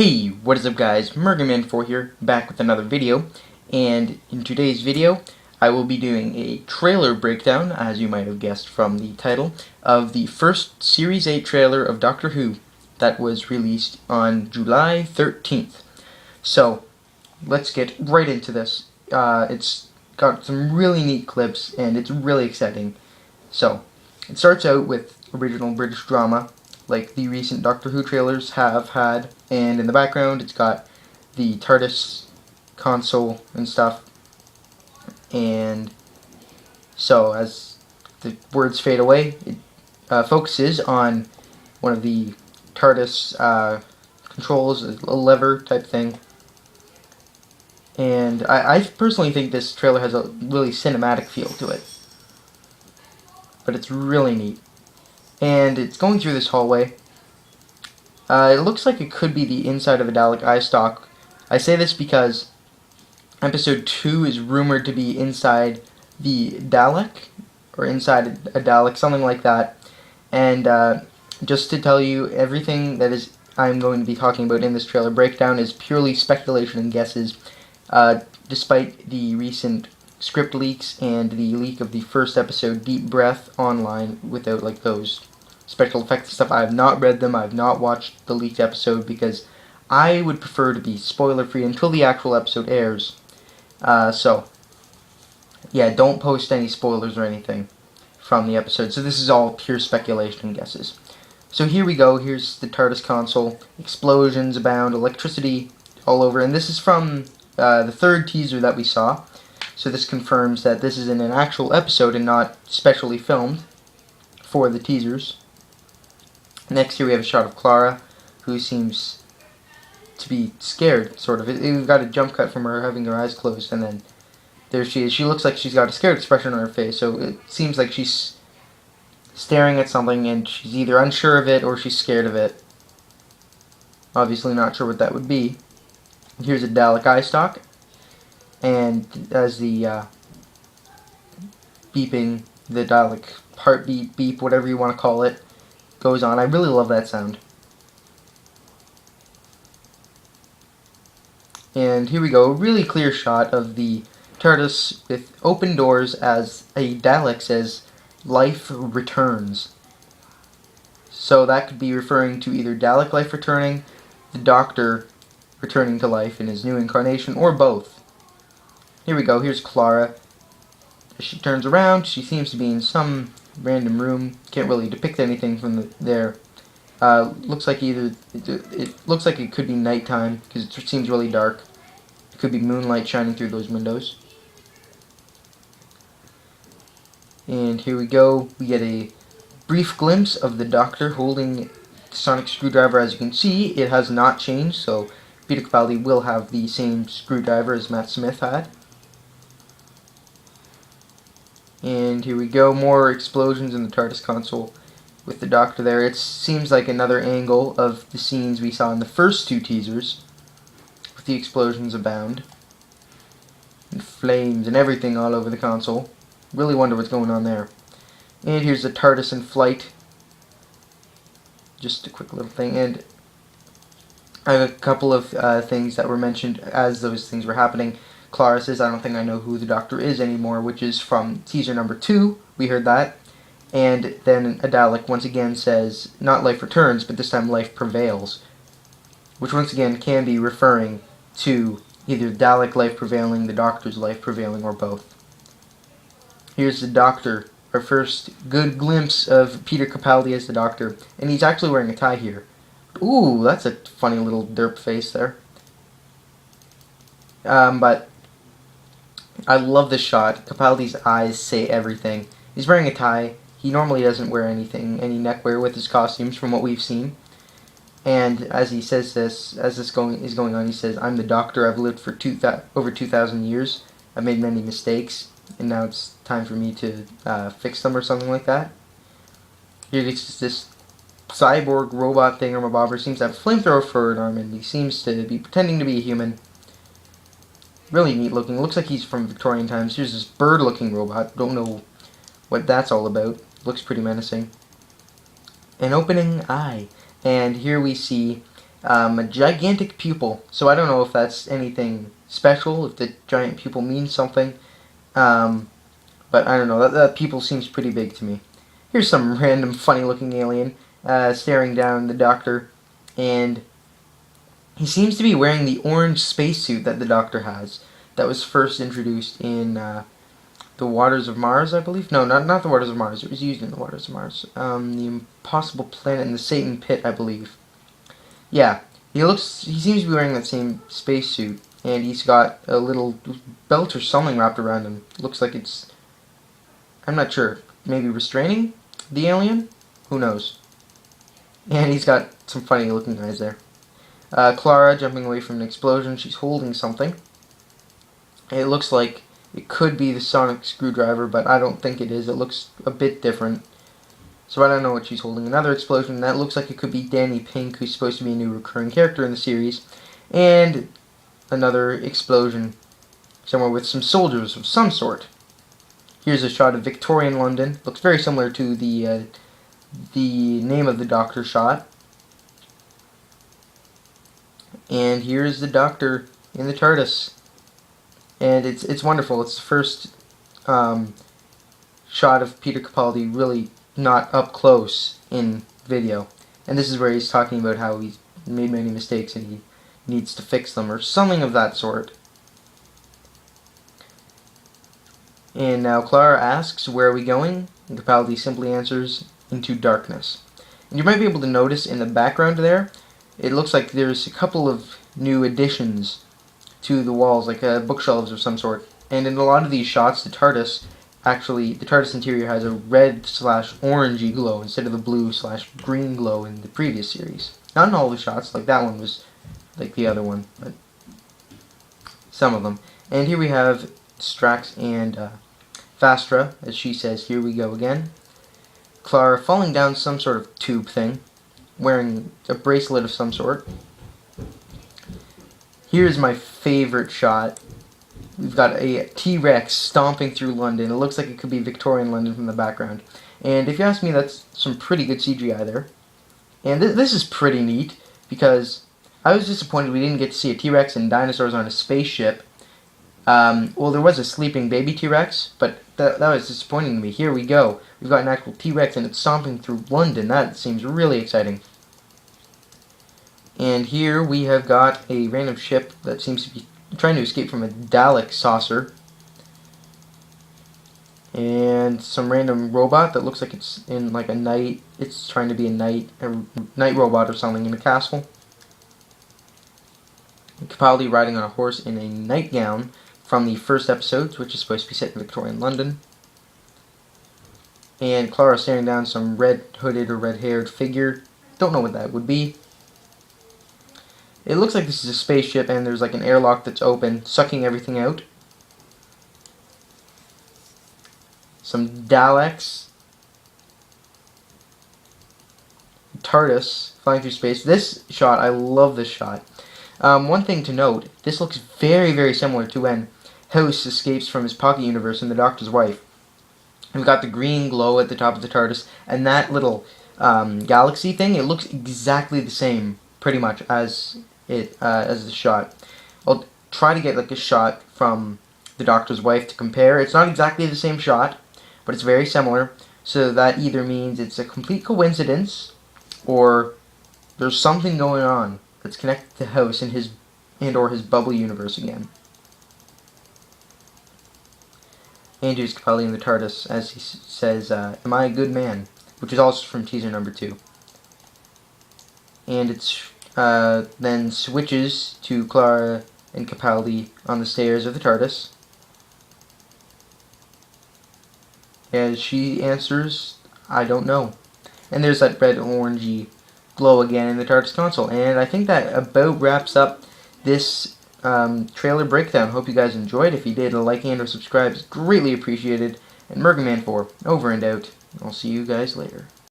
Hey, what is up guys, Mergaman4 here, back with another video, and in today's video, I will be doing a trailer breakdown, as you might have guessed from the title, of the first Series 8 trailer of Doctor Who that was released on July 13th. So, let's get right into this. It's got some really neat clips, and it's really exciting. So, it starts out with original British drama, like the recent Doctor Who trailers have had, and in the background it's got the TARDIS console and stuff. And so as the words fade away, it focuses on one of the TARDIS controls, a lever type thing. And I personally think this trailer has a really cinematic feel to it, but it's really neat. And it's going through this hallway. It looks like it could be the inside of a Dalek eye stalk. I say this because episode 2 is rumored to be inside the Dalek, or inside a Dalek, something like that. And just to tell you, everything that is I'm going to be talking about in this trailer breakdown is purely speculation and guesses, despite the recent script leaks and the leak of the first episode, Deep Breath, online without like those special effects and stuff. I have not read them. I have not watched the leaked episode because I would prefer to be spoiler free until the actual episode airs. So yeah, don't post any spoilers or anything from the episode. So this is all pure speculation and guesses. So here we go. Here's the TARDIS console. Explosions abound, electricity all over, and this is from the third teaser that we saw. So this confirms that this is in an actual episode and not specially filmed for the teasers. Next here we have a shot of Clara, who seems to be scared, sort of. We've got a jump cut from her having her eyes closed, and then there she is. She looks like she's got a scared expression on her face, so it seems like she's staring at something and she's either unsure of it or she's scared of it. Obviously not sure what that would be. Here's a Dalek eye stalk, and as the beeping, the Dalek heartbeat, beep, whatever you want to call it, goes on. I really love that sound. And here we go, a really clear shot of the TARDIS with open doors as a Dalek says, "Life returns." So that could be referring to either Dalek life returning, the Doctor returning to life in his new incarnation, or both. Here we go, here's Clara. As she turns around, she seems to be in some random room. Can't really depict anything from there. Looks like it looks like it could be nighttime because it seems really dark. It could be moonlight shining through those windows. And here we go. We get a brief glimpse of the Doctor holding the sonic screwdriver. As you can see, it has not changed, so Peter Capaldi will have the same screwdriver as Matt Smith had. And here we go, more explosions in the TARDIS console with the Doctor there. It seems like another angle of the scenes we saw in the first two teasers, with the explosions abound, and flames and everything all over the console. Really wonder what's going on there. And here's the TARDIS in flight. Just a quick little thing, and I have a couple of things that were mentioned as those things were happening. Clara says, "I don't think I know who the Doctor is anymore," which is from teaser number 2. We heard that. And then a Dalek once again says, not life returns, but this time life prevails. Which once again can be referring to either Dalek life prevailing, the Doctor's life prevailing, or both. Here's the Doctor, our first good glimpse of Peter Capaldi as the Doctor. And he's actually wearing a tie here. Ooh, that's a funny little derp face there. But I love this shot. Capaldi's eyes say everything. He's wearing a tie. He normally doesn't wear anything, any neckwear with his costumes from what we've seen. And as he says this, as this is going on, he says, "I'm the Doctor. I've lived for over 2,000 years. I've made many mistakes, and now it's time for me to fix them," or something like that. Here it's this cyborg robot thingamabobber. Seems to have a flamethrower for an arm, and he seems to be pretending to be a human. Really neat looking. Looks like he's from Victorian times. Here's this bird looking robot. Don't know what that's all about. Looks pretty menacing. An opening eye. And here we see a gigantic pupil. So I don't know if that's anything special, if the giant pupil means something. But I don't know, that pupil seems pretty big to me. Here's some random funny looking alien staring down the Doctor, and he seems to be wearing the orange spacesuit that the Doctor has, that was first introduced in the Waters of Mars, I believe. No, not the Waters of Mars. It was used in the Waters of Mars. The Impossible Planet and the Satan Pit, I believe. Yeah, he seems to be wearing that same spacesuit, and he's got a little belt or something wrapped around him. Looks like it's, I'm not sure, maybe restraining the alien? Who knows? And he's got some funny looking eyes there. Clara jumping away from an explosion. She's holding something. It looks like it could be the sonic screwdriver, but I don't think it is. It looks a bit different. So I don't know what she's holding. Another explosion. That looks like it could be Danny Pink, who's supposed to be a new recurring character in the series. And another explosion somewhere with some soldiers of some sort. Here's a shot of Victorian London. Looks very similar to the name of the Doctor shot. And here's the Doctor in the TARDIS. And it's wonderful. It's the first shot of Peter Capaldi really not up close in video. And this is where he's talking about how he's made many mistakes and he needs to fix them, or something of that sort. And now Clara asks, where are we going? And Capaldi simply answers, into darkness. And you might be able to notice in the background there, it looks like there's a couple of new additions to the walls, like bookshelves of some sort. And in a lot of these shots, the TARDIS interior has a red/orangey glow instead of the blue/green glow in the previous series. Not in all the shots, like that one was like the other one, but some of them. And here we have Strax and Vastra, as she says, here we go again. Clara falling down some sort of tube thing, wearing a bracelet of some sort. Here's my favorite shot. We've got a T-Rex stomping through London. It looks like it could be Victorian London from the background. And if you ask me, that's some pretty good CGI there. And this is pretty neat, because I was disappointed we didn't get to see a T-Rex and dinosaurs on a spaceship. Well, there was a sleeping baby T-Rex, but that was disappointing to me. Here we go. We've got an actual T-Rex and it's stomping through London. That seems really exciting. And here we have got a random ship that seems to be trying to escape from a Dalek saucer. And some random robot that looks like it's in like a night. It's trying to be a night robot or something in a castle. And Capaldi riding on a horse in a nightgown from the first episode, which is supposed to be set in Victorian London. And Clara staring down some red hooded or red haired figure. Don't know what that would be. It looks like this is a spaceship and there's like an airlock that's open, sucking everything out. Some Daleks. TARDIS flying through space. This shot, I love this shot. One thing to note, this looks very, very similar to when House escapes from his pocket universe in The Doctor's Wife. We've got the green glow at the top of the TARDIS, and that little galaxy thing, it looks exactly the same, pretty much, as the shot. I'll try to get like a shot from The Doctor's Wife to compare. It's not exactly the same shot, but it's very similar, so that either means it's a complete coincidence, or there's something going on that's connected to House or his bubble universe again. And here's Capaldi in the TARDIS as he says, am I a good man? Which is also from teaser number 2. And it's then switches to Clara and Capaldi on the stairs of the TARDIS. As she answers, I don't know. And there's that red orangey glow again in the TARDIS console. And I think that about wraps up this trailer breakdown. Hope you guys enjoyed. If you did, a like and or subscribe is greatly appreciated. And Murgaman4, over and out. I'll see you guys later.